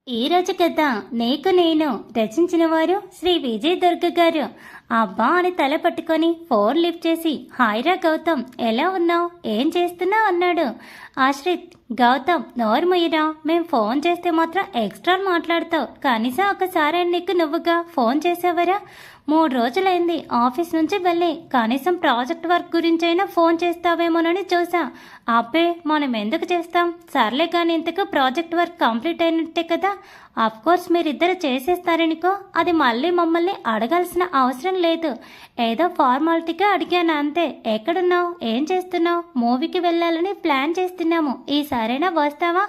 ఈరోజు కథ నీకు నేను రచించిన వారు శ్రీ విజయ్ దుర్గ గారు. అబ్బా అని తల పట్టుకొని ఫోన్ లిఫ్ట్ చేసి హాయ్రా గౌతమ్, ఎలా ఉన్నావు, ఏం చేస్తున్నావు అన్నాడు. ఆశ్రిత్, గౌతమ్ నోరు ముయ్యరా, మేం ఫోన్ చేస్తే మాత్రం ఎక్స్ట్రా మాట్లాడతావు, కనీసం ఒకసారి నీకు నువ్వుగా ఫోన్ చేసావరా? 3 రోజులైంది ఆఫీస్ నుంచి వెళ్ళి, కనీసం ప్రాజెక్ట్ వర్క్ గురించి అయినా ఫోన్ చేస్తావేమోనని చూసా. అబ్బే, మనం ఎందుకు చేస్తాం, సర్లే కానీ ఇంతకు ప్రాజెక్ట్ వర్క్ కంప్లీట్ అయినట్టే కదా. కోర్స్ మీరిద్దరు చేసేస్తారనుకో, అది మళ్ళీ మమ్మల్ని అడగాల్సిన అవసరం లేదు. ఏదో ఫార్మాలిటీగా అడిగాను అంతే. ఎక్కడున్నావు, ఏం చేస్తున్నావు? మూవీకి వెళ్ళాలని ప్లాన్ చేస్తున్నాము, ఈసారైనా వస్తావా?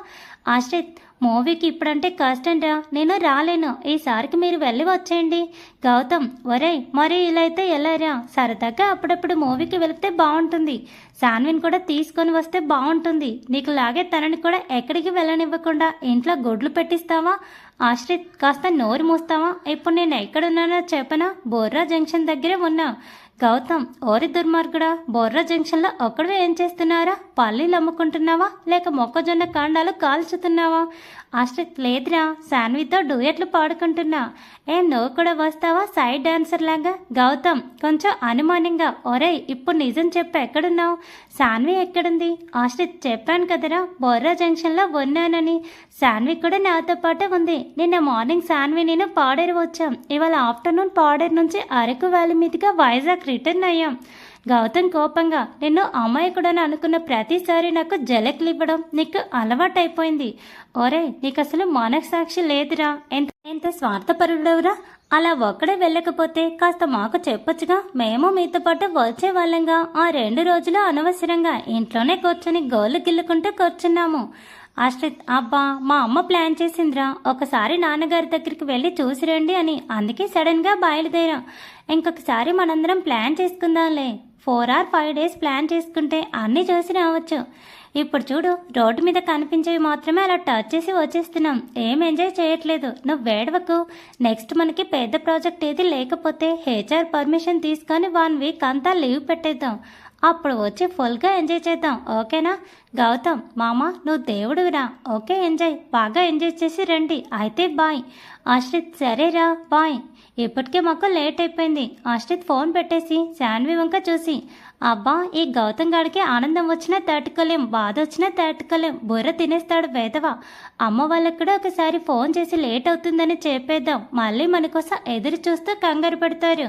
ఆశ్రిత్, మూవీకి ఇప్పుడంటే కష్టంరా, నేను రాలేను, ఈసారికి మీరు వెళ్ళి వచ్చేయండి. గౌతమ్, ఒరేయ్ మరి ఇలా అయితే ఎలారా, సరదాగా అప్పుడప్పుడు మూవీకి వెళితే బాగుంటుంది. శాన్విన్ కూడా తీసుకొని వస్తే బాగుంటుంది. నీకు లాగే తనని కూడా ఎక్కడికి వెళ్ళనివ్వకుండా ఇంట్లో గొడ్లు పెట్టిస్తావా? ఆశ్రిత్, కాస్త నోరు మూస్తావా? ఇప్పుడు నేను ఎక్కడున్నానో చెప్పనా? బొర్రా జంక్షన్ దగ్గరే ఉన్నా. గౌతమ్, ఓరి దుర్మార్గుడా, బొర్రా జంక్షన్లో ఒక్కడే ఏం చేస్తున్నారా? పల్లీలు అమ్ముకుంటున్నావా లేక మొక్కజొన్న కాండాలు కాల్చుతున్నావా? ఆశ్రిత్, లేదురా, శాన్వితో డూయట్లు పాడుకుంటున్నా. ఏం నువ్వు కూడా వస్తావా సైడ్ డాన్సర్ లాగా? గౌతమ్ కొంచెం అనుమానంగా, ఒరేయ్ ఇప్పుడు నిజం చెప్పు, ఎక్కడున్నావు? శాన్వి ఎక్కడుంది? ఆశ్రిత్, చెప్పాను కదరా బొర్రా జంక్షన్లో ఉన్నానని. శాన్వి కూడా నాతో పాటు ఉంది. నిన్న మార్నింగ్ శాన్వి నేను పాడేరు వచ్చాం, ఇవాళ ఆఫ్టర్నూన్ పాడేరు నుంచి అరకు వ్యాలీ మీదుగా వైజాగ్ రిటర్న్ అయ్యాం. గౌతమ్ కోపంగా, నిన్ను అమాయకుడని అనుకున్న ప్రతిసారి నాకు జలకులు ఇవ్వడం నీకు అలవాటైపోయింది. ఒరే, నీకు అసలు మనస్సాక్షి లేదురా, ఎంత స్వార్థపరుడవురా? అలా ఒక్కడే వెళ్ళకపోతే కాస్త మాకు చెప్పొచ్చుగా, మేము మీతో పాటు వచ్చే వాళ్ళంగా. ఆ 2 రోజులు అనవసరంగా ఇంట్లోనే కూర్చొని గోళ్ళు గిల్లుకుంటూ కూర్చున్నాము. ఆశ్రిత్, అబ్బా మా అమ్మ ప్లాన్ చేసిందిరా, ఒకసారి నాన్నగారి దగ్గరికి వెళ్ళి చూసిరండి అని, అందుకే సడన్గా బయలుదేరాం. ఇంకొకసారి మనందరం ప్లాన్ చేసుకుందాంలే. 4 or 5 days ప్లాన్ చేసుకుంటే అన్నీ చూసి రావచ్చు. ఇప్పుడు చూడు, రోడ్డు మీద కనిపించేవి మాత్రమే అలా టచ్ చేసి వచ్చేస్తున్నాం, ఏం ఎంజాయ్ చేయట్లేదు. నువ్వు వేడవకు. నెక్స్ట్ మనకి పెద్ద ప్రాజెక్ట్ ఏది లేకపోతే హెచ్ఆర్ పర్మిషన్ తీసుకొని 1 week అంతా లీవ్ పెట్టేద్దాం, అప్పుడు వచ్చి ఫుల్గా ఎంజాయ్ చేద్దాం, ఓకేనా? గౌతమ్, మామ నువ్వు దేవుడురా, ఓకే ఎంజాయ్, బాగా ఎంజాయ్ చేసి రండి, అయితే బాయ్. ఆశ్రిత్, సరేరా బాయ్. ఇప్పటికే మాకు లేట్ అయిపోయింది. ఆశ్రిత్ ఫోన్ పెట్టేసి శాన్వి వంక చూసి, అబ్బా ఈ గౌతమ్ గాడికి ఆనందం వచ్చినా తట్టుకోలేం, బాధ వచ్చినా తట్టుకోలేం, బుర్ర తినేస్తాడు వేదవా. అమ్మ వాళ్ళకి కూడా ఒకసారి ఫోన్ చేసి లేట్ అవుతుందని చెప్పేద్దాం, మళ్ళీ మన కోసం ఎదురు చూస్తూ కంగారు పెడతారు.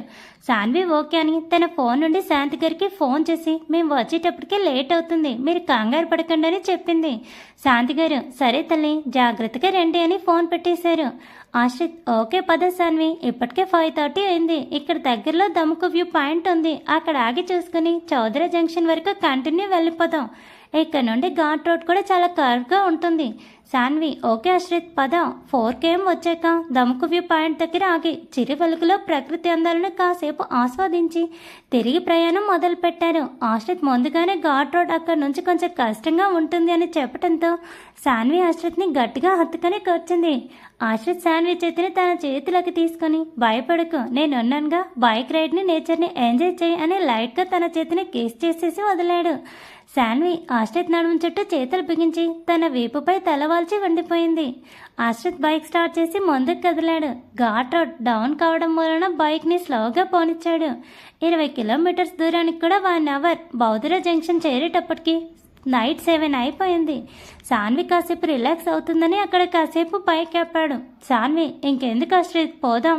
శాన్వి ఓకే అని తన ఫోన్ నుండి శాంతి గారికి ఫోన్ చేసి, మేము వచ్చేటప్పటికే లేట్ అవుతుంది, మీరు కంగారు పడకండి అని చెప్పింది. శాంతి గారు, సరే తల్లి జాగ్రత్తగా రండి అని ఫోన్ పెట్టేశారు. ఆశ్రిత్, ఓకే పద శాన్వి, ఇప్పటికే 5:30 అయింది. ఇక్కడ దగ్గరలో దముకు వ్యూ పాయింట్ ఉంది, అక్కడ ఆగి చూసుకుని చౌదరి జంక్షన్ వరకు కంటిన్యూ వెళ్ళిపోదాం. ఇక్కడ నుండి ఘాట్ రోడ్ కూడా చాలా కర్వ్గా ఉంటుంది. శాన్వి, ఓకే ఆశ్రిత్ పద. 4 km వచ్చాక దముకు వ్యూ పాయింట్ దగ్గర ఆగి చిరు వెలుగులో ప్రకృతి అందాలను కాసేపు ఆస్వాదించి తిరిగి ప్రయాణం మొదలు పెట్టారు. ఆశ్రిత్ ముందుగానే ఘాట్ రోడ్ అక్కడ నుంచి కొంచెం కష్టంగా ఉంటుంది అని చెప్పడంతో శాన్వి ఆశ్రిత్ని గట్టిగా హత్తుకొని కూర్చుంది. ఆశ్రిత్ శాన్వి చేతిని తన చేతిలోకి తీసుకొని, భయపడకు నేనున్నానుగా, బైక్ రైడ్ని నేచర్ని ఎంజాయ్ చేయి అని లైట్గా తన చేతిని కిస్ చేసేసి వదిలాడు. శాన్వి ఆశ్రిత్ నడుము చుట్టూ చేతులు బిగించి తన వీపుపై తలవాల్చి వండిపోయింది. ఆశ్రిత్ బైక్ స్టార్ట్ చేసి ముందుకు కదిలాడు. ఘాట్ రోడ్ డౌన్ కావడం వలన బైక్ని స్లోగా పోనిచ్చాడు. 20 kilometers దూరానికి కూడా 1 hour. బౌద్ధరా జంక్షన్ చేరేటప్పటికి నైట్ 7 అయిపోయింది. శాన్వి కాసేపు రిలాక్స్ అవుతుందని అక్కడ కాసేపు బైక్ ఆపాడు. శాన్వి, ఇంకెందుకు ఆశ్రిత్ పోదాం.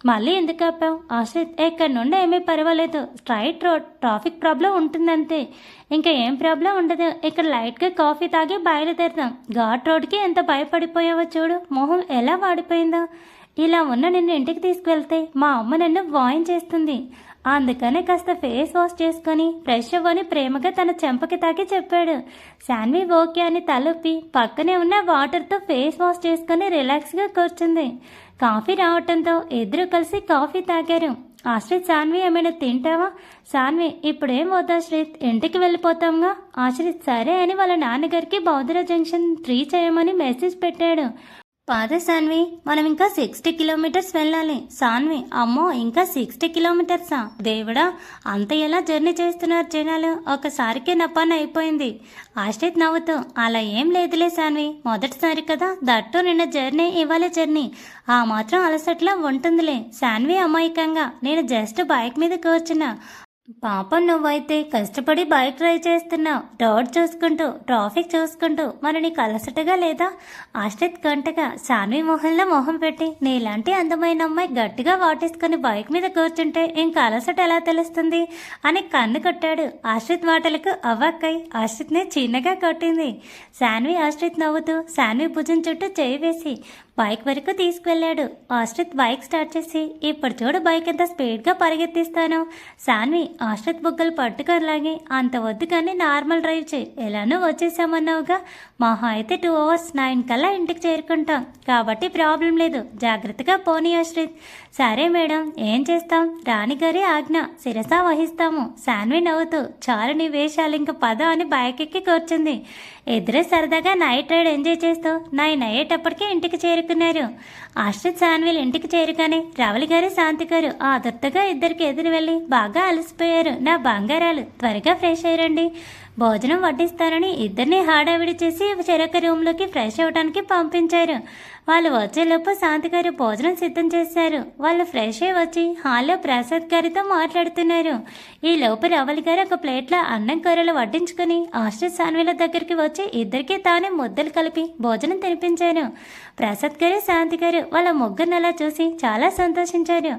మళ్ళీ ఎందుకు ఆపావు? ఆశ్రిత్, ఎక్కడి నుండి ఏమీ పర్వాలేదు, స్ట్రైట్ రోడ్, ట్రాఫిక్ ప్రాబ్లం ఉంటుందంతే, ఇంకా ఏం ప్రాబ్లం ఉండదు. ఇక్కడ లైట్గా కాఫీ తాగి బయలుదేరుదాం. ఘాట్ రోడ్కి ఎంత భయపడిపోయావో చూడు, మొహం ఎలా వాడిపోయిందో. ఇలా ఉన్న నిన్ను ఇంటికి తీసుకువెళ్తే మా అమ్మ నన్ను వాయించేస్తుంది, అందుకనే కాస్త ఫేస్ వాష్ చేసుకొని ఫ్రెష్ అవ్వని ప్రేమగా తన చెంపకి తాకి చెప్పాడు. శాన్వి ఓకే అని తలొప్పి పక్కనే ఉన్న వాటర్తో ఫేస్ వాష్ చేసుకొని రిలాక్స్గా కూర్చుంది. కాఫీ రావటంతో ఇద్దరు కలిసి కాఫీ తాగారు. ఆశ్రిత్, శాన్వి ఏమైనా తింటావా? శాన్వి, ఇప్పుడేం వద్దు ఆశ్రిత్, ఇంటికి వెళ్ళిపోతాంగా. ఆశ్రిత్, సరే అని వాళ్ళ నాన్నగారికి బౌద్ధరా జంక్షన్ 3 చేయమని మెసేజ్ పెట్టాడు. పాద సాన్వి, మనం ఇంకా 60 కిలోమీటర్స్ వెళ్ళాలి. సాన్వి, అమ్మో ఇంకా 60 కిలోమీటర్సా? దేవుడా, అంత ఎలా జర్నీ చేస్తున్నారు జనాలు? ఒకసారికే నా పని అయిపోయింది. ఆశ్రిత్ నవ్వుతూ, అలా ఏం లేదులే సాన్వి, మొదటిసారి కదా, దట్టు నిన్న జర్నీ, ఇవాళ జర్నీ, ఆ మాత్రం అలసట్లా ఉంటుందిలే. సాన్వి అమాయకంగా, నేను జస్ట్ బైక్ మీద కూర్చున్నా. పాపం నువ్వైతే కష్టపడి బైక్ డ్రైవ్ చేస్తున్నావు, రోడ్ చూసుకుంటూ, ట్రాఫిక్ చూసుకుంటూ, మరి నీకు అలసటగా లేదా? ఆశ్రిత్ గంటగా సాన్వి మొహంలో మొహం పెట్టి, నీలాంటి అందమైన అమ్మాయి గట్టిగా వాటేసుకుని బైక్ మీద కూర్చుంటే ఇంకా అలసట ఎలా తెలుస్తుంది అని కన్ను కొట్టాడు. ఆశ్రిత్ మాటలకు అవ్వక్కై ఆశ్రిత్ని చిన్నగా కొట్టింది. సాన్వి ఆశ్రిత్ నవ్వుతూ సాన్వి భుజం చుట్టూ చేయి వేసి బైక్ వరకు తీసుకువెళ్ళాడు. ఆశ్రిత్ బైక్ స్టార్ట్ చేసి, ఇప్పుడు చూడు బైక్ ఎంత స్పీడ్గా పరిగెత్తిస్తాను. సాన్వి ఆశ్రిత్ బుగ్గలు పట్టుకొని లాగి, అంత వద్దు కానీ నార్మల్ డ్రైవ్ చేయి, ఎలానో వచ్చేసామన్నావుగా, మహా అయితే 2 hours 9 కల్లా ఇంటికి చేరుకుంటాం, కాబట్టి ప్రాబ్లం లేదు, జాగ్రత్తగా పోనీ ఆశ్రిత్. సరే మేడం, ఏం చేస్తాం, రాణిగారి ఆజ్ఞ శిరసా వహిస్తాము. సాన్వి నవ్వుతూ, చాలు నీ వేషాలు, ఇంక పద అని బైక్ ఎక్కి కూర్చుంది. ఇద్దరు సరదాగా నైట్ రైడ్ ఎంజాయ్ చేస్తూ 9 అయ్యేటప్పటికీ ఇంటికి చేరుకున్నారు. ఆశ్రిత్ సాన్విలు ఇంటికి చేరుగానే రవలి గారు శాంతి గారు ఆదుర్తగా ఇద్దరికి ఎదురు వెళ్ళి, బాగా అలసిపోయారు నా బంగారాలు, త్వరగా ఫ్రెష్ అయ్యారండి, భోజనం వడ్డిస్తారని ఇద్దరిని హడావిడి చేసి చెరొక రూమ్లోకి ఫ్రెష్ అవ్వడానికి పంపించారు. వాళ్ళు వచ్చేలోపు శాంతి గారు భోజనం సిద్ధం చేశారు. వాళ్ళు ఫ్రెష్ అయ్యి వచ్చి హాల్లో ప్రసాద్ గారితో మాట్లాడుతున్నారు. ఈ లోపు రవలి గారు ఒక ప్లేట్లో అన్నం కూరలు వడ్డించుకుని ఆశ్రిత్ సాన్విల దగ్గరికి వచ్చి ఇద్దరికి తానే ముద్దలు కలిపి భోజనం తినిపించారు. ప్రసాద్ గారు శాంతి గారు వాళ్ళ ముగ్గురిని అలా చూసి చాలా సంతోషించారు.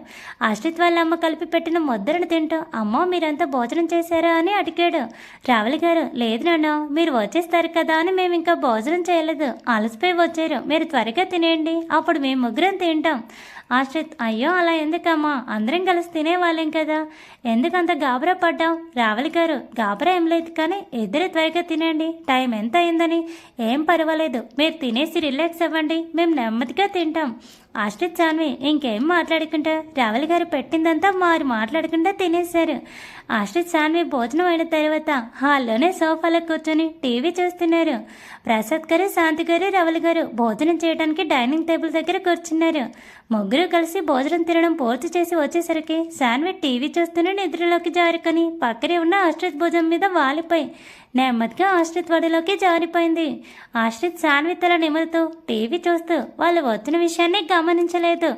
ఆశ్రిత్ వాళ్ళ అమ్మ కలిపి పెట్టిన ముద్దలను తింటూ, అమ్మో మీరంతా భోజనం చేశారా అని అడిగాడు. రావలి గారు, లేదు నాన్న, మీరు వచ్చేస్తారు కదా అని మేము ఇంకా భోజనం చేయలేదు, అలసిపోయి వచ్చారు, మీరు త్వరగా తినేయండి, అప్పుడు మేము ముగ్గురం తింటాం. ఆశ్రిత్, అయ్యో అలా ఎందుకమ్మా, అందరం కలిసి తినేవాళ్ళం కదా, ఎందుకంత గాబరా పడ్డాం? రావలి గారు, గాబరా ఏం లేదు కానీ ఇద్దరు త్వరగా తినండి, టైం ఎంత అయిందని. ఏం పర్వాలేదు, మీరు తినేసి రిలాక్స్ అవ్వండి, మేము నెమ్మదిగా తింటాం. ఆశ్రిత్ సాన్వి ఇంకేం మాట్లాడకుండా రావలి గారు పెట్టిందంతా మారు మాట్లాడకుండా తినేశారు. ఆశ్రిత్ సాన్వి భోజనం అయిన తర్వాత హాల్లోనే సోఫాలో కూర్చొని టీవీ చూస్తున్నారు. ప్రసాద్ గారు శాంతి గారు రవలి గారు భోజనం చేయడానికి డైనింగ్ టేబుల్ దగ్గర కూర్చున్నారు. ముగ్గురు కలిసి భోజనం తినడం పూర్తి చేసి వచ్చేసరికి సాన్వి టీవీ చూస్తూనే నిద్రలోకి జారుకొని పక్కనే ఉన్న ఆశ్రిత్ భుజం మీద వాలిపోయి నెమ్మదిగా ఆశ్రిత్ వడిలోకి జారిపోయింది. ఆశ్రిత్ సాన్వి తల నిమురుతూ టీవీ చూస్తూ వాళ్ళు వచ్చిన విషయాన్ని గమనించలేదు.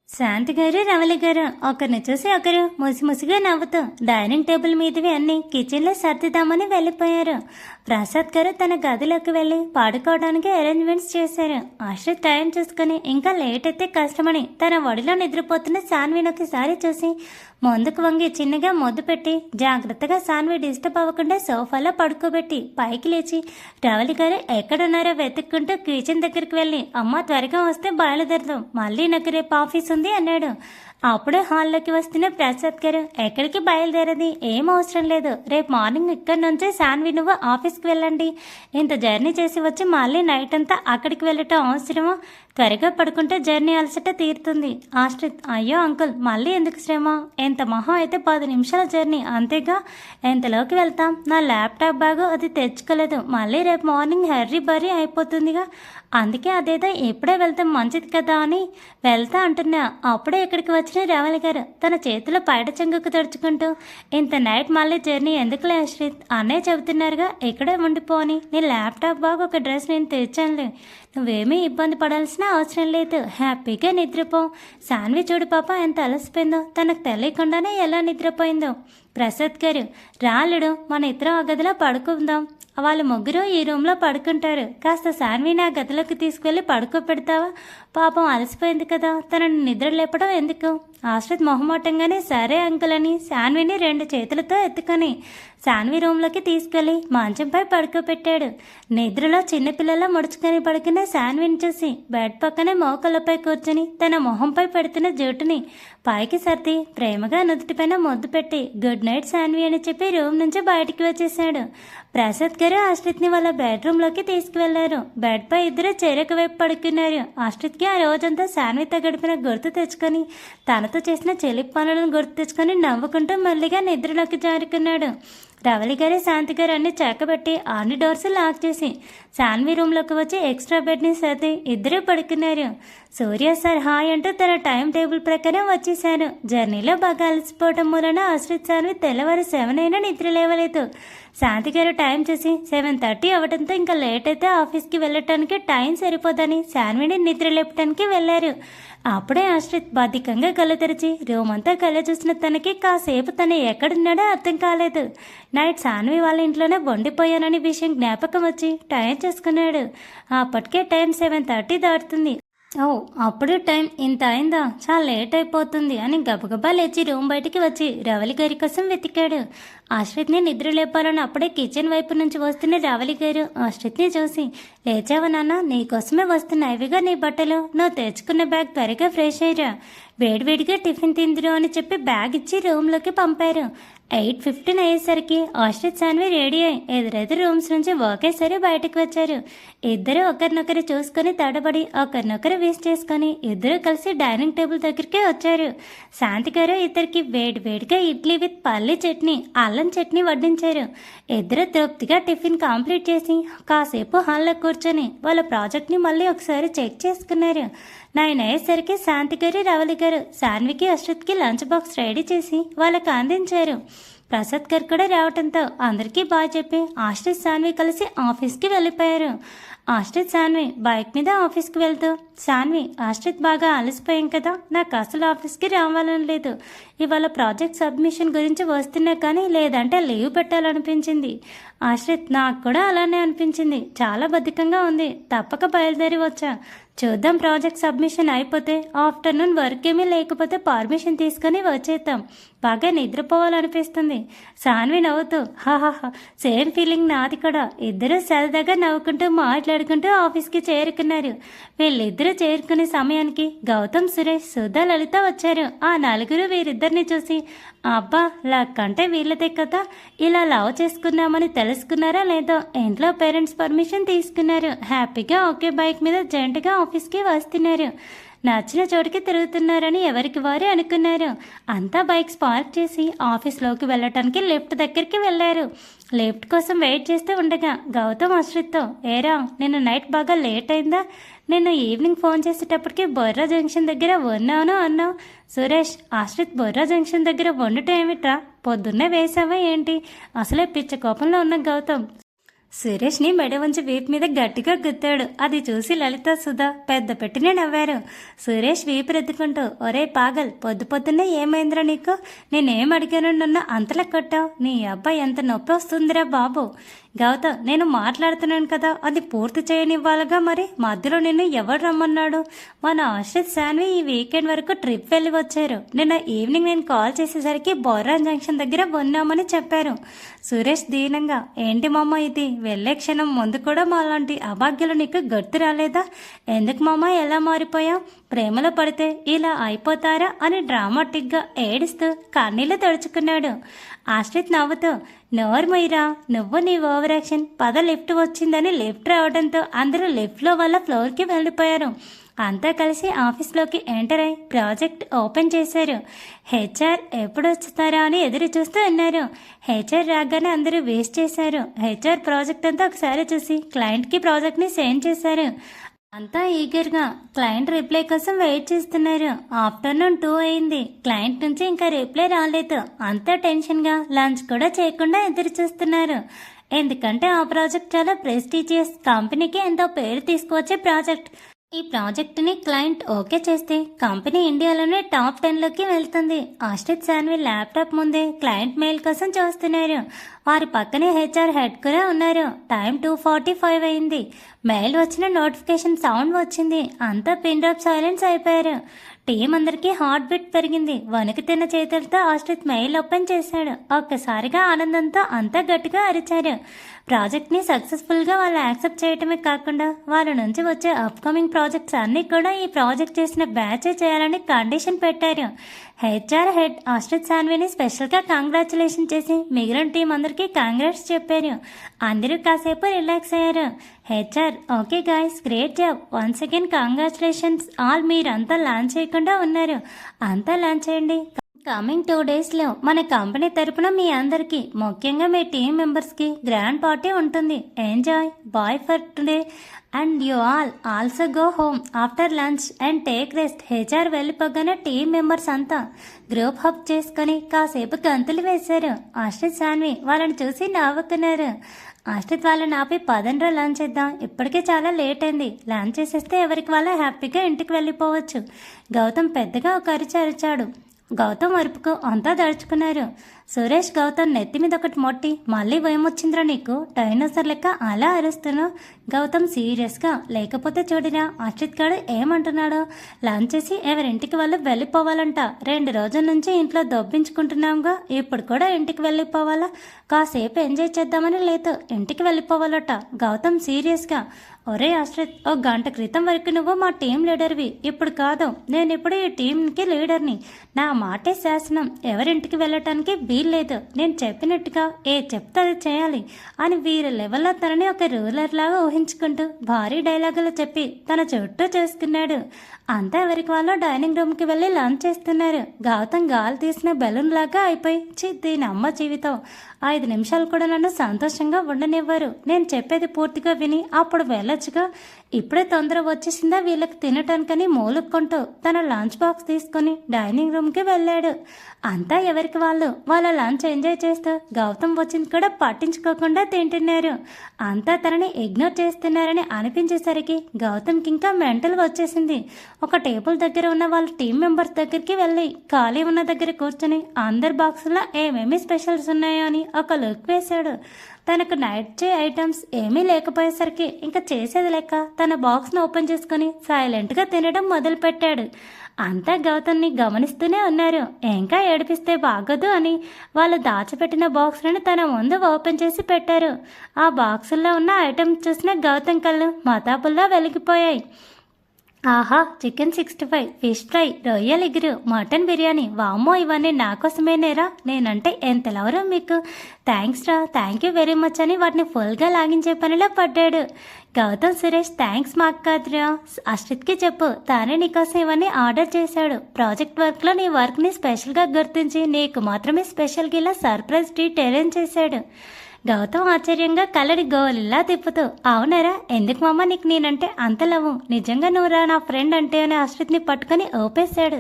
శాంతి గారు రవలి గారు ఒకరిని చూసి ఒకరు ముసిముసిగా నవ్వుతూ డైనింగ్ టేబుల్ మీదవి అన్ని కిచెన్లో సర్దిద్దామని వెళ్ళిపోయారు. ప్రసాద్ గారు తన గదిలోకి వెళ్ళి పడుకోవడానికి అరేంజ్మెంట్స్ చేశారు. ఆశ్రిత్ టైం చూసుకుని ఇంకా లేట్ అయితే కష్టమని తన ఒడిలో నిద్రపోతున్న సాన్విని ఒకసారి చూసి ముందుకు వంగి చిన్నగా ముద్దు పెట్టి జాగ్రత్తగా సాన్వి డిస్టర్బ్ అవ్వకుండా సోఫాలో పడుకోబెట్టి పైకి లేచి రవలి గారు ఎక్కడున్నారో వెతుక్కుంటూ కిచెన్ దగ్గరికి వెళ్ళి, అమ్మ త్వరగా వస్తే బయలుదేరదాం, మళ్ళీ నాకు రేపు ఆఫీస్ ఉంది అన్నాడు. అప్పుడే హాల్లోకి వస్తున్న ప్రసాద్ గారు, ఎక్కడికి బయలుదేరది, ఏం అవసరం లేదు, రేపు మార్నింగ్ ఇక్కడి నుంచే సాన్వి నువ్వు ఆఫీస్కి వెళ్ళండి, ఇంత జర్నీ చేసి వచ్చి మళ్ళీ నైట్ అంతా అక్కడికి వెళ్ళటం అవసరమా, త్వరగా పడుకుంటే జర్నీ అలసట తీరుతుంది. ఆశ్రిత్, అయ్యో అంకుల్ మళ్ళీ ఎందుకు శ్రమ, ఎంత మహా అయితే 10 నిమిషాల జర్నీ అంతేగా, ఎంతలోకి వెళ్తాం, నా ల్యాప్టాప్ బ్యాగు అది తెచ్చుకోలేదు, మళ్ళీ రేపు మార్నింగ్ హర్రీ బర్రీ అయిపోతుందిగా, అందుకే అదేదో ఇప్పుడే వెళ్తే మంచిది కదా అని వెళ్తా అంటున్నా. అప్పుడే ఇక్కడికి వచ్చిన రావలి గారు తన చేతిలో పైట చెంగుకు తడుచుకుంటూ, ఇంత నైట్ మళ్ళీ జర్నీ ఎందుకులే ఆశ్రిత్, అన్నయ్య చెబుతున్నారుగా ఇక్కడే ఉండిపోని, నీ ల్యాప్టాప్ బాగా ఒక డ్రెస్ నేను తెచ్చానులే, నువ్వేమీ ఇబ్బంది పడాల్సిన అవసరం లేదు, హ్యాపీగా నిద్రపో. సాన్వి చూడు పాప ఎంత అలసిపోయిందో, తనకు తెలియకుండానే ఎలా నిద్రపోయిందో. ప్రసాద్ గారు, రాళ్ళుడు మన ఇద్దరం ఆ గదిలో పడుకుందాం, వాళ్ళు ముగ్గురు ఈ రూమ్లో పడుకుంటారు, కాస్త సాన్విని ఆ గదిలోకి తీసుకెళ్ళి పడుకోబెడతావా, పాపం అలసిపోయింది కదా, తనని నిద్ర లేపడం ఎందుకు. ఆశ్రిత్ మొహమాటంగానే సరే అంకుల్ అని సాన్విని 2 చేతులతో ఎత్తుకొని సాన్వి రూమ్లోకి తీసుకెళ్లి మంచంపై పడుకోబెట్టాడు. నిద్రలో చిన్నపిల్లలా ముడుచుకొని పడుకున్న సాన్విని చూసి బెడ్ పక్కనే మోకలపై కూర్చుని తన మొహంపై పెడుతున్న జుట్టుని పైకి సర్ది ప్రేమగా నుదుటిపైన ముద్దు పెట్టి గుడ్ నైట్ సాన్వి అని చెప్పి రూమ్ నుంచి బయటికి వచ్చేసాడు. ప్రసాద్ గారు ఆశ్రిత్ని వాళ్ళ బెడ్రూమ్లోకి తీసుకువెళ్లారు. బెడ్పై ఇద్దరు చెరకు వైపు పడుకున్నారు. ఆశ్రిత్కి ఆ రోజంతా సాన్వితో గడిపిన గుర్తు తెచ్చుకొని తనతో చేసిన చెలిపి పనులను గుర్తు తెచ్చుకొని నవ్వుకుంటూ మెల్లిగా నిద్రలోకి జారుకున్నాడు. రవలి గారు శాంతి గారు అన్ని చెక్కబెట్టి అన్ని డోర్స్ లాక్ చేసి శాన్వి రూమ్లోకి వచ్చి ఎక్స్ట్రా బెడ్ని సర్ది ఇద్దరూ పడుకున్నారు. సూర్య సార్ హాయ్ అంటూ తన టైం టేబుల్ ప్రకారం వచ్చేశారు. జర్నీలో బాగా అలసిపోవటం మూలన ఆశ్రిత్ శాన్వి తెల్లవారు 7 అయినా నిద్ర లేవలేదు. శాంతి గారు టైం చూసి 7:30 అవడంతో ఇంకా లేట్ అయితే ఆఫీస్కి వెళ్ళటానికి టైం సరిపోదని శాన్విని నిద్ర లేపటానికి వెళ్ళారు. అప్పుడే ఆశ్రిత్ బద్ధకంగా కళ్ళు తెరిచి రూమ్ అంతా కళ్ళు చూసిన తనకి కాసేపు తను ఎక్కడున్నాడో అర్థం కాలేదు. నైట్ శాన్వి వాళ్ళ ఇంట్లోనే వండిపోయానని విషయం జ్ఞాపకం వచ్చి టైం చూసుకున్నాడు. అప్పటికే టైం 7:30 దాటుతుంది. ఓ అప్పుడు టైం ఇంత అయిందా, చాలా లేట్ అయిపోతుంది అని గబగబా లేచి రూమ్ బయటికి వచ్చి రవలి గారి కోసం వెతికాడు. ఆశ్రిత్ని నిద్ర లేపాలని అప్పుడే కిచెన్ వైపు నుంచి వస్తున్న రవలి గారు ఆశ్రిత్ని చూసి, లేచావా నాన్న, నీకోసమే వస్తున్నాయి ఇవిగా నీ బట్టలు, నువ్వు తెచ్చుకున్న బ్యాగ్ త్వరగా ఫ్రెష్ అయ్యరా, వేడివేడిగా టిఫిన్ తిందిరు అని చెప్పి బ్యాగ్ ఇచ్చి రూమ్లోకి పంపారు. 8:15 అయ్యేసరికి ఆశ్రిత్ శాన్వి రెడీ అయి ఎదురెదురు రూమ్స్ నుంచి ఒకేసారి బయటకు వచ్చారు. ఇద్దరు ఒకరినొకరు చూసుకొని తడబడి ఒకరినొకరు విష్ చేసుకొని ఇద్దరు కలిసి డైనింగ్ టేబుల్ దగ్గరికి వచ్చారు. శాంతి గారు ఇద్దరికి వేడివేడిగా ఇడ్లీ విత్ పల్లి చట్నీ, అల్లం చట్నీ వడ్డించారు. ఇద్దరు తృప్తిగా టిఫిన్ కంప్లీట్ చేసి కాసేపు హాల్లో కూర్చొని వాళ్ళ ప్రాజెక్ట్ని మళ్ళీ ఒకసారి చెక్ చేసుకున్నారు. 9 అయ్యేసరికి శాంతి గారు రవలి గారు శాన్వికి ఆశ్రిత్కి లంచ్ బాక్స్ రెడీ చేసి వాళ్ళకి అందించారు. ప్రసాద్ గారు కూడా రావడంతో అందరికీ బాగా చెప్పి ఆశ్రిత్ శాన్వి కలిసి ఆఫీస్కి వెళ్ళిపోయారు. ఆశ్రిత్ శాన్వి బైక్ మీద ఆఫీస్కి వెళ్తూ, శాన్వి ఆశ్రిత్ బాగా అలసిపోయాం కదా, నాకు అసలు ఆఫీస్కి రావాలని లేదు, ఇవాళ ప్రాజెక్ట్ సబ్మిషన్ గురించి వస్తున్నా కానీ లేదంటే లీవ్ పెట్టాలనిపించింది. ఆశ్రిత్ నాకు కూడా అలానే అనిపించింది, చాలా బద్ధకంగా ఉంది, తప్పక బయలుదేరి వచ్చా. చూద్దాం, ప్రాజెక్ట్ సబ్మిషన్ అయిపోతే ఆఫ్టర్నూన్ వర్క్ ఏమీ లేకపోతే పర్మిషన్ తీసుకొని వచ్చేద్దాం, బాగా నిద్రపోవాలనిపిస్తుంది. శాన్వి నవ్వుతూ, హాహాహా సేమ్ ఫీలింగ్ నాది కూడా. ఇద్దరు సరదాగా నవ్వుకుంటూ మాట్లాడుకుంటూ ఆఫీస్కి చేరుకున్నారు. వీళ్ళిద్దరూ చేరుకునే సమయానికి గౌతమ్, సురేష్, సుధా, లలిత వచ్చారు. ఆ నలుగురు వీరిద్దరిని చూసి, అబ్బా లక్ అంటే వీళ్ళదే కదా, ఇలా లవ్ చేసుకున్నామని తెలుసుకున్నారా లేదో, ఇంట్లో పేరెంట్స్ పర్మిషన్ తీసుకున్నారు, హ్యాపీగా ఒకే బైక్ మీద జంటగా ఆఫీస్కి వస్తున్నారు, నచ్చిన చోటుకి తిరుగుతున్నారని ఎవరికి వారే అనుకున్నారు. అంతా బైక్స్ పార్క్ చేసి ఆఫీస్లోకి వెళ్ళటానికి లిఫ్ట్ దగ్గరికి వెళ్ళారు. లిఫ్ట్ కోసం వెయిట్ చేస్తూ ఉండగా గౌతమ్ ఆశ్రిత్తో, ఏరా నిన్న నైట్ బాగా లేట్ అయిందా, నిన్న ఈవినింగ్ ఫోన్ చేసేటప్పటికి బొర్రా జంక్షన్ దగ్గర ఉన్నాను అన్నావు. సురేష్, ఆశ్రిత్ బొర్రా జంక్షన్ దగ్గర వండటం ఏమిట్రా, పొద్దున్నే వేసావా ఏంటి, అసలే పిచ్చ కోపంలో ఉన్న గౌతమ్ సురేష్ని మెడ వంచి వీపు మీద గట్టిగా గుద్దాడు. అది చూసి లలిత, సుధా పెద్ద పెట్టినే నవ్వారు. సురేష్ వీపు రెత్తుకుంటూ, ఒరే పాగల్, పొద్దున్నే ఏమైందిరా నీకు, నేనేం అడిగాను నన్ను అంతలా కొట్టావు, నీ అబ్బాయి ఎంత నొప్పి వస్తుందిరా బాబు. గౌతమ్, నేను మాట్లాడుతున్నాను కదా, అది పూర్తి చేయనివ్వాలిగా, మరి మధ్యలో నిన్ను ఎవరు రమ్మన్నాడు, మన ఆశ్రిత్ శాన్వి ఈ వీకెండ్ వరకు ట్రిప్ వెళ్ళి వచ్చారు, నిన్న ఈవినింగ్ నేను కాల్ చేసేసరికి బొర్రా జంక్షన్ దగ్గర ఉన్నామని చెప్పారు. సురేష్ దీనంగా, ఏంటి మామ ఇది, వెళ్ళే క్షణం ముందు కూడా మాలాంటి అభాగ్యులు నీకు గుర్తు రాలేదా, ఎందుకు మామ ఎలా మారిపోయావు, ప్రేమలో పడితే ఇలా అయిపోతారా అని డ్రామాటిక్గా ఏడుస్తూ కన్నీళ్లు తడుచుకున్నాడు. ఆశ్రిత్ నవ్వుతూ, నోర్మయ్యరా, నువ్వు నీ ఓవర్ యాక్షన్, పద లిఫ్ట్ వచ్చిందని లిఫ్ట్ రావడంతో అందరూ లిఫ్ట్లో వాళ్ళ ఫ్లోర్కి వెళ్ళిపోయారు. అంతా కలిసి ఆఫీస్లోకి ఎంటర్ అయి ప్రాజెక్ట్ ఓపెన్ చేశారు. హెచ్ఆర్ ఎప్పుడు వస్తారా అని ఎదురు చూస్తూ ఉన్నారు. హెచ్ఆర్ రాగానే అందరూ వేస్ట్ చేశారు. హెచ్ఆర్ ప్రాజెక్ట్ అంతా ఒకసారి చూసి క్లయింట్కి ప్రాజెక్ట్ని సెండ్ చేశారు. అంతా ఈగర్గా క్లయింట్ రిప్లై కోసం వెయిట్ చేస్తున్నారు. ఆఫ్టర్నూన్ 2 అయింది, క్లయింట్ నుంచి ఇంకా రిప్లై రాలేదు. అంతా టెన్షన్గా లంచ్ కూడా చేయకుండా ఎదురు చూస్తున్నారు. ఎందుకంటే ఆ ప్రాజెక్ట్ చాలా ప్రెస్టీజియస్, కంపెనీకి ఎంతో పేరు తీసుకువచ్చే ప్రాజెక్ట్. ఈ ప్రాజెక్ట్ని క్లయింట్ ఓకే చేస్తే కంపెనీ ఇండియాలోనే టాప్ 10లోకి వెళ్తుంది. ఆశ్రిత్ శాన్వి ల్యాప్టాప్ ముందే క్లయింట్ మెయిల్ కోసం చూస్తున్నారు. వారి పక్కనే హెచ్ఆర్ హెడ్ కూడా ఉన్నారు. టైం 2:45 అయింది. మెయిల్ వచ్చిన నోటిఫికేషన్ సౌండ్ వచ్చింది. అంతా పిన్ డ్రాప్ సైలెన్స్ అయిపోయారు. టీం అందరికీ హార్ట్ బీట్ పెరిగింది. వణుకుతున్న చేతులతో ఆశ్రిత్ మెయిల్ ఓపెన్ చేశాడు. ఒక్కసారిగా ఆనందంతో అంతా గట్టిగా అరిచారు. ప్రాజెక్ట్ని సక్సెస్ఫుల్గా వాళ్ళు యాక్సెప్ట్ చేయటమే కాకుండా వాళ్ళ నుంచి వచ్చే అప్కమింగ్ ప్రాజెక్ట్స్ అన్నీ కూడా ఈ ప్రాజెక్ట్ చేసిన బ్యాచే చేయాలని కండిషన్ పెట్టారు. హెచ్ఆర్ హెడ్ ఆశ్రిత్ శాన్విని స్పెషల్గా కంగ్రాచులేషన్ చేసి మిగిలిన టీం అందరికీ కంగ్రాట్స్ చెప్పారు. అందరూ కాసేపు రిలాక్స్ అయ్యారు. HR, okay guys, great job, once again congratulations all, మీరంతా లాంచ్ చేయకుండా ఉన్నారు, అంతా లాంచ్ చేయండి. కమింగ్ 2 డేస్లో మన కంపెనీ తరపున మీ అందరికీ, ముఖ్యంగా మీ టీం మెంబర్స్కి గ్రాండ్ పార్టీ ఉంటుంది. Enjoy boy for today and you all also go home after lunch and take rest. HR వెళ్ళిపోగానే టీం మెంబర్స్ అంతా గ్రూప్ హప్ చేసుకొని కాసేపు గంతులు వేశారు. ఆశ్రిత్ సాన్వి వాళ్ళని చూసి నవ్వుకున్నారు. ఆశ్రిత్ వాళ్ళని ఆపి పదండ్రా లంచ్ చేద్దాం, ఇప్పటికే చాలా లేట్ అయింది. లంచ్ చేసేస్తే ఎవరికి వాళ్ళ హ్యాపీగా ఇంటికి వెళ్ళిపోవచ్చు. గౌతమ్ పెద్దగా ఒక అరిచాడు. గౌతమ్ అరుపుకు అంతా దడుచుకున్నారు. సురేష్ గౌతమ్ నెత్తి మీద ఒకటి మొట్టి, మళ్ళీ భయమొచ్చిందిరా నీకు, డైనోసర్ లెక్క అలా అరుస్తున్నావు. గౌతమ్ సీరియస్గా, లేకపోతే చూడిరా అశ్రిత్ గారు ఏమంటున్నాడో, లంచ్ చేసి ఎవరింటికి వాళ్ళు వెళ్ళిపోవాలంట. 2 రోజుల నుంచి ఇంట్లో దొబ్బించుకుంటున్నాంగా, ఇప్పుడు కూడా ఇంటికి వెళ్ళిపోవాలా? కాసేపు ఎంజాయ్ చేద్దామని లేదు, ఇంటికి వెళ్ళిపోవాలట. గౌతమ్ సీరియస్గా, ఒరే ఆశ్రిత్, 1 గంట క్రితం వరకు నువ్వు మా టీం లీడర్వి, ఇప్పుడు కాదు. నేను ఇప్పుడు ఈ టీంకి లీడర్ని. నా మాటే శాసనం, ఎవరింటికి వెళ్ళటానికి వీల్లేదు. నేను చెప్పినట్టుగా చెప్తే అది చేయాలి అని వీరి లెవెల్లో తనని ఒక రూలర్ లాగా ఊహించుకుంటూ భారీ డైలాగులు చెప్పి తన చుట్టూ చేసుకున్నాడు. అంతా ఎవరికి వాళ్ళు డైనింగ్ రూమ్కి వెళ్ళి లంచ్ చేస్తున్నారు. గౌతమ్ గాలి తీసిన బెలూన్ లాగా అయిపోయి, దీని అమ్మ జీవితం 5 నిమిషాలు కూడా నన్ను సంతోషంగా ఉండనివ్వరు. నేను చెప్పేది పూర్తిగా విని అప్పుడు వెళ్ళొచ్చుగా, ఇప్పుడే తొందర వచ్చేసిందా వీళ్ళకి తినటానికని మూలుక్కుంటూ తన లంచ్ బాక్స్ తీసుకుని డైనింగ్ రూమ్కి వెళ్ళాడు. అంతా ఎవరికి వాళ్ళు వాళ్ళ లంచ్ ఎంజాయ్ చేస్తూ గౌతమ్ వచ్చింది కూడా పట్టించుకోకుండా తింటున్నారు. అంతా తనని ఇగ్నోర్ చేస్తున్నారని అనిపించేసరికి గౌతమ్కి ఇంకా మెంటల్ వచ్చేసింది. ఒక టేబుల్ దగ్గర ఉన్న వాళ్ళ టీం మెంబర్స్ దగ్గరికి వెళ్ళి ఖాళీ ఉన్న దగ్గర కూర్చొని అందరి బాక్సుల్లో ఏమేమి స్పెషల్స్ ఉన్నాయో అని ఒక లుక్ వేశాడు. తనకు నైట్ చే ఐటమ్స్ ఏమీ లేకపోయేసరికి ఇంకా చేసేది లెక్క తన బాక్స్ను ఓపెన్ చేసుకుని సైలెంట్గా తినడం మొదలుపెట్టాడు. అంతా గౌతమ్ని గమనిస్తూనే ఉన్నారు. ఇంకా ఏడిపిస్తే బాగోదు అని వాళ్ళు దాచిపెట్టిన బాక్సులను తన ముందు ఓపెన్ చేసి పెట్టారు. ఆ బాక్సుల్లో ఉన్న ఐటమ్స్ చూసిన గౌతమ్ కళ్ళు మతాబుల్లా వెలిగిపోయాయి. ఆహా, చికెన్ 65, ఫిష్ ఫ్రై, రొయ్యల ఎగురు, మటన్ బిర్యానీ, వామ్మో ఇవన్నీ నా కోసమేనేరా, నేనంటే ఎంత లవరో మీకు, థ్యాంక్స్ రా, థ్యాంక్ యూ వెరీ మచ్ అని వాటిని ఫుల్గా లాగించే పనిలో పడ్డాడు. గౌతమ్ సురేష్, థ్యాంక్స్ మాకు కాదురా, అశ్రిత్కి చెప్పు, తానే నీకోసం ఇవన్నీ ఆర్డర్ చేశాడు. ప్రాజెక్ట్ వర్క్లో నీ వర్క్ని స్పెషల్గా గుర్తించి నీకు మాత్రమే స్పెషల్గా ఇలా సర్ప్రైజ్ ట్రీట్ అరేంజ్ చేశాడు. గౌతమ్ ఆశ్చర్యంగా కళ్ళని గోలిలా తిప్పుతూ, అవునరా, ఎందుకు మామ నీకు నేనంటే అంత లవ్, నిజంగా నువ్వురా నా ఫ్రెండ్ అంటే అని ఆశ్రిత్ని పట్టుకొని ఓపేశాడు.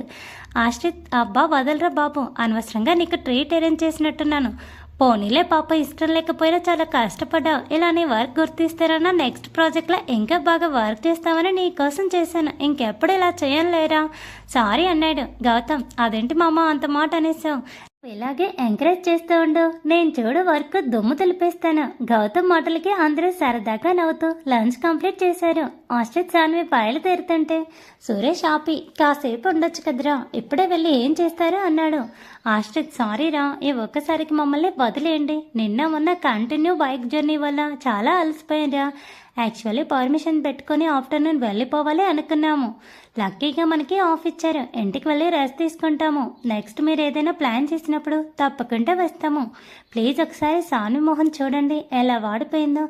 ఆశ్రిత్, అబ్బా వదలరా బాబు, అనవసరంగా నీకు ట్రీట్ అరేంజ్ చేసినట్టున్నాను. పోనీలే పాప, ఇష్టం లేకపోయినా చాలా కష్టపడ్డావు. ఇలా నీ వర్క్ గుర్తిస్తారన్నా నెక్స్ట్ ప్రాజెక్ట్లో ఇంకా బాగా వర్క్ చేస్తామని నీ కోసం చేశాను, ఇంకెప్పుడు ఇలా చేయలేరా, సారీ అన్నాడు. గౌతమ్, అదేంటి మామ అంత మాట అనేసావు, ఇలాగే ఎంకరేజ్ చేస్తూ ఉండు, నేను చూడు వర్క్ దుమ్ము తులిపేస్తాను. గౌతమ్ మాటలకి అందరూ సరదాగా నవ్వుతూ లంచ్ కంప్లీట్ చేశారు. ఆశ్రిత్ సాన్వి బయలుదేరుతుంటే సురేష్ ఆపి, కాసేపు ఉండొచ్చు కదరా, ఇప్పుడే వెళ్ళి ఏం చేస్తారో అన్నాడు. ఆశ్రిత్, సారీరా, ఈ ఒక్కసారికి మమ్మల్ని వదిలేయండి, నిన్న మొన్న కంటిన్యూ బైక్ జర్నీ వల్ల చాలా అలసిపోయారా. యాక్చువల్లీ పర్మిషన్ పెట్టుకొని ఆఫ్టర్నూన్ వెళ్ళిపోవాలి అనుకున్నాము. లక్కీగా మనకి ఆఫ్ ఇచ్చారు, ఇంటికి వెళ్ళి రెస్ట్ తీసుకుంటాము. నెక్స్ట్ మీరు ఏదైనా ప్లాన్ చేసినప్పుడు తప్పకుండా వస్తాము. ప్లీజ్ ఒకసారి సాను మోహన్ చూడండి ఎలా వాడిపోయిందో.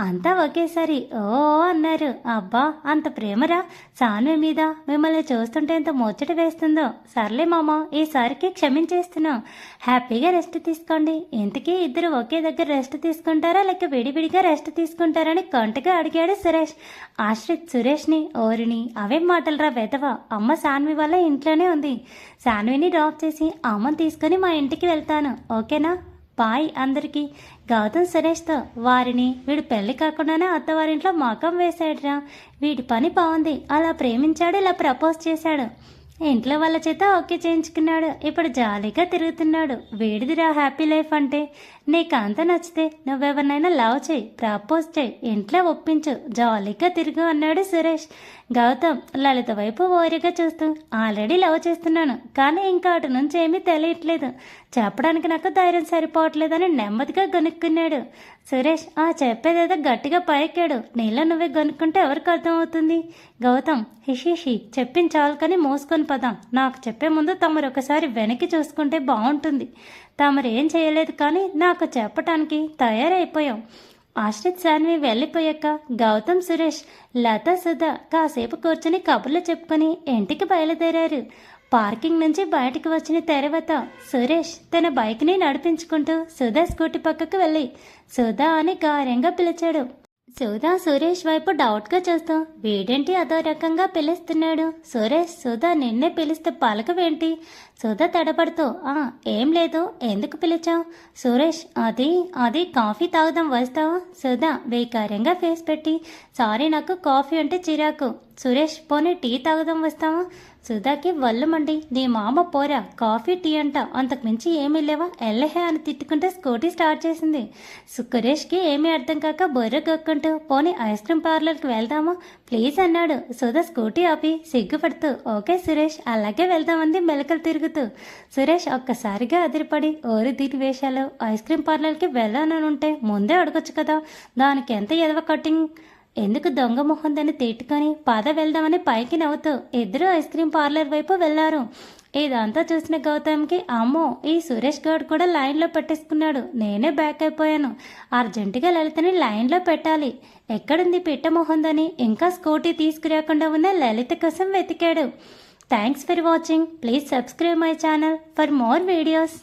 అంతా ఒకేసారి ఓ అన్నారు. అబ్బా, అంత ప్రేమరా సాన్వి మీద, మిమ్మల్ని చూస్తుంటే ఎంత ముచ్చట వేస్తుందో. సర్లే మామ, ఈసారికి క్షమించేస్తున్నాం, హ్యాపీగా రెస్ట్ తీసుకోండి. ఇంతకీ ఇద్దరు ఒకే దగ్గర రెస్ట్ తీసుకుంటారా లేక విడివిడిగా రెస్ట్ తీసుకుంటారని కొంటగా అడిగాడు సురేష్. ఆశ్రిత్ సురేష్ని, ఓరిని అవేం మాటలరా వెధవ, అమ్మ సాన్వి వల్ల ఇంట్లోనే ఉంది. సాన్విని డ్రాప్ చేసి అమ్మని తీసుకొని మా ఇంటికి వెళ్తాను, ఓకేనా, బాయ్ అందరికీ. గౌతమ్ సురేష్తో, వారిని వీడు పెళ్లి కాకుండానే అత్తవారింట్లో మకం వేశాడురా, వీడి పని బాగుంది, అలా ప్రేమించాడు, ఇలా ప్రపోజ్ చేశాడు, ఇంట్లో వాళ్ళ చేత ఓకే చేయించుకున్నాడు, ఇప్పుడు జాలీగా తిరుగుతున్నాడు. వీడిదిరా హ్యాపీ లైఫ్ అంటే. నీకు అంత నచ్చితే నువ్వెవరినైనా లవ్ చేయి, ప్రపోజ్ చేయి, ఇంట్లో ఒప్పించు, జాలీగా తిరుగు అన్నాడు సురేష్. గౌతమ్ లలిత వైపు ఓరిగా చూస్తూ, ఆల్రెడీ లవ్ చేస్తున్నాను, కానీ ఇంకా అటు నుంచి ఏమీ తెలియట్లేదు, చెప్పడానికి నాకు ధైర్యం సరిపోవట్లేదని నెమ్మదిగా గొనుక్కున్నాడు. సురేష్ చెప్పేదేదో గట్టిగా పైకాడు, నీలో నువ్వే గొనుక్కుంటే ఎవరికి అర్థమవుతుంది. గౌతమ్, హిషిషి చెప్పించాలి కానీ మోసుకొని పదాం, నాకు చెప్పే ముందు తమరు ఒకసారి వెనక్కి చూసుకుంటే బాగుంటుంది. తమరు ఏం చేయలేదు కానీ నాకు చెప్పటానికి తయారైపోయాం. ఆశ్రిత్ సాన్వి వెళ్ళిపోయాక గౌతమ్ సురేష్ లతా సుధా కాసేపు కూర్చొని కబుర్లు చెప్పుకొని ఇంటికి బయలుదేరారు. పార్కింగ్ నుంచి బయటకు వచ్చిన తర్వాత సురేష్ తన బైక్ని నడిపించుకుంటూ సుధా స్కూటీ పక్కకు వెళ్ళి సుధా అని గారంగా పిలిచాడు. సుధా సురేష్ వైపు డౌట్గా చూస్తూ వీడేంటి అదో రకంగా పిలుస్తున్నాడు. సురేష్ సుధా నిన్నే పిలిస్తే పలకవేంటి? సుధా తడబడుతూ ఏం లేదు, ఎందుకు పిలిచావు? సురేష్ అది కాఫీ తాగుదాం, వస్తావా? సుధా వేకారంగా ఫేస్ పెట్టి సారీ నాకు కాఫీ అంటే చిరాకు. సురేష్ పోనీ టీ తాగుదాం, వస్తావా? సుధాకి వల్లమండి నీ మామ పోరా, కాఫీ టీ అంట, అంతకు మించి ఏమీ లేవా, ఎల్లహే అని తిట్టుకుంటే స్కూటీ స్టార్ట్ చేసింది. సురేష్కి ఏమీ అర్థం కాక బొర్ర గొక్కుంటూ పోనీ ఐస్ క్రీమ్ పార్లర్కి వెళ్దామా ప్లీజ్ అన్నాడు. సుధా స్కూటీ ఆపి సిగ్గుపడుతూ ఓకే సురేష్ అలాగే వెళ్దామంది మెలకలు తిరుగుతూ. సురేష్ ఒక్కసారిగా అదిరిపడి ఓరి దీని వేషాలు, ఐస్ క్రీమ్ పార్లర్కి వెళ్ళాననుంటే ముందే అడగొచ్చు కదా, దానికి ఎంత ఎదవ కటింగ్, ఎందుకు దొంగ మొహందని తిట్టుకొని పద వెళ్దామని పైకి నవ్వుతూ ఇద్దరు ఐస్ క్రీమ్ పార్లర్ వైపు వెళ్లారు. ఇదంతా చూసిన గౌతమ్కి అమ్మో ఈ సురేష్ గౌడ్ కూడా లైన్లో పెట్టేసుకున్నాడు, నేనే బ్యాక్ అయిపోయాను, అర్జెంటుగా లలితని లైన్లో పెట్టాలి, ఎక్కడుంది పిట్ట మొహందని ఇంకా స్కూటీ తీసుకురాకుండా ఉన్న లలిత కోసం వెతికాడు. Thanks for watching, please subscribe my channel for more videos.